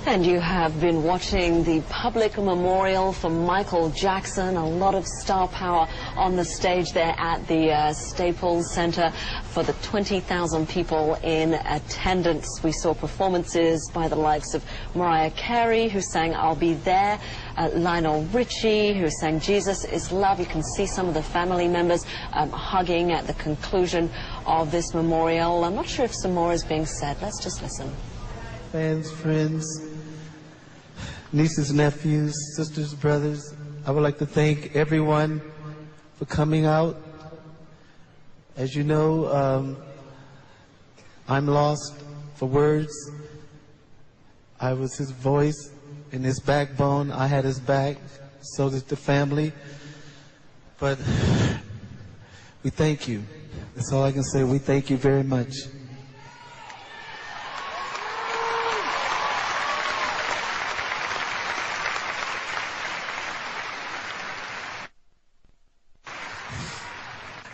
And you have been watching the public memorial for Michael Jackson. A lot of star power on the stage there at the Staples Center for the 20,000 people in attendance. We saw performances by the likes of Mariah Carey, who sang I'll Be There, Lionel Richie, who sang Jesus is Love. You can see some of the family members hugging at the conclusion of this memorial. I'm not sure if some more is being said. Let's just listen. Fans, friends, nieces, nephews, sisters, brothers, I would like to thank everyone for coming out. As you know, I'm lost for words. I was his voice and his backbone. I had his back, so did the family. But we thank you. That's all I can say. We thank you very much.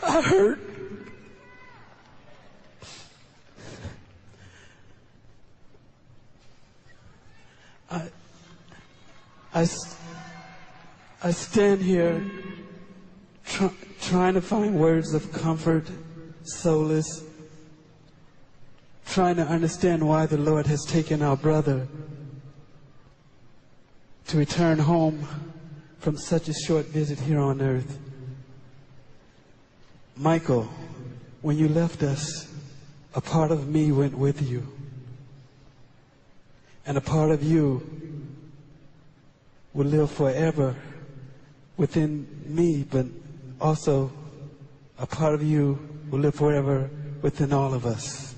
I hurt. I stand here trying to find words of comfort, solace, trying to understand why the Lord has taken our brother to return home from such a short visit here on earth. Michael, when you left us, a part of me went with you. And a part of you will live forever within me, but also a part of you will live forever within all of us.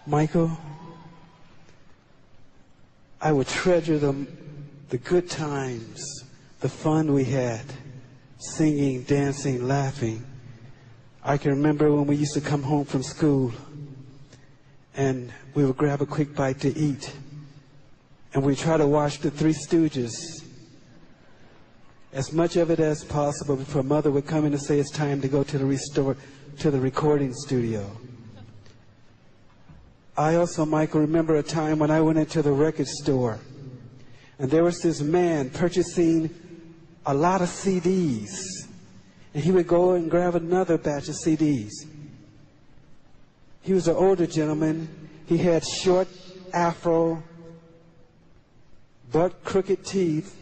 Michael, I will treasure the good times, the fun we had, singing, dancing, laughing. I can remember when we used to come home from school and we would grab a quick bite to eat and we'd try to watch the Three Stooges, as much of it as possible before Mother would come in and say it's time to go to the recording studio. I also, Michael, remember a time when I went into the record store and there was this man purchasing a lot of CDs, and he would go and grab another batch of CDs. He was an older gentleman. He had short afro, butt crooked teeth,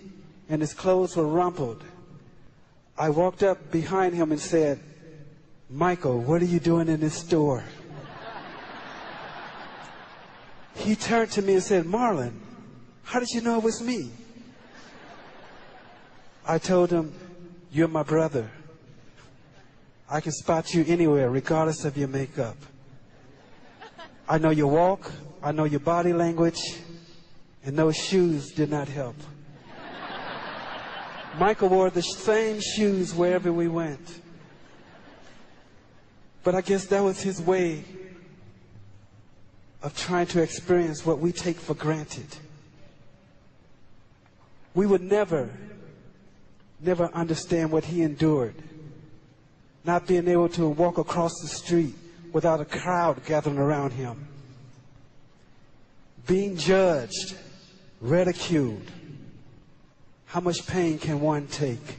and his clothes were rumpled. I walked up behind him and said, "Michael, what are you doing in this store?" He turned to me and said, "Marlon, how did you know it was me?" I told him, "You're my brother. I can spot you anywhere, regardless of your makeup. I know your walk, I know your body language, and those shoes did not help." Michael wore the same shoes wherever we went. But I guess that was his way of trying to experience what we take for granted. We would never understand what he endured. Not being able to walk across the street without a crowd gathering around him. Being judged, ridiculed. How much pain can one take?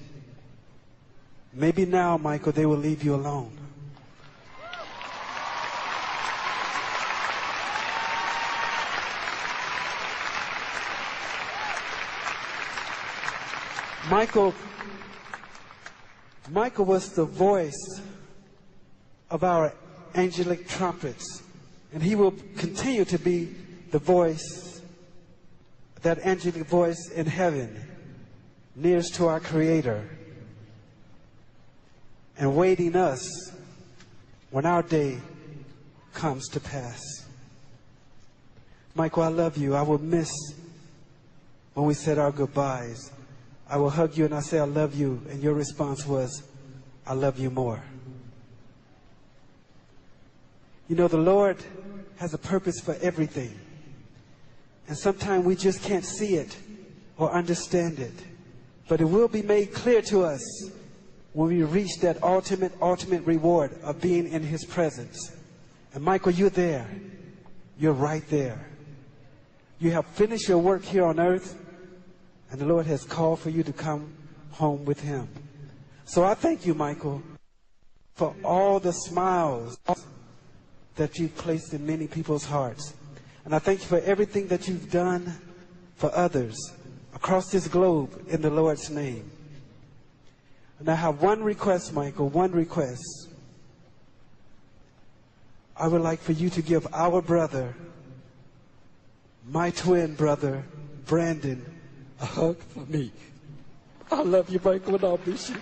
Maybe now, Michael, they will leave you alone. Michael was the voice of our angelic trumpets, and he will continue to be the voice, that angelic voice in heaven, nearest to our Creator, and waiting us when our day comes to pass. Michael, I love you. I will miss when we said our goodbyes. I will hug you and I say I love you, and your response was, I love you more. You know, the Lord has a purpose for everything. And sometimes we just can't see it or understand it. But it will be made clear to us when we reach that ultimate reward of being in His presence. And Michael, you're there. You're right there. You have finished your work here on earth, and the Lord has called for you to come home with Him. So I thank you, Micheal, for all the smiles that you've placed in many people's hearts. And I thank you for everything that you've done for others across this globe in the Lord's name. And I have one request, Micheal, one request. I would like for you to give our brother, my twin brother, Brandon, a hug for me. I love you, Micheal, and I'll miss you.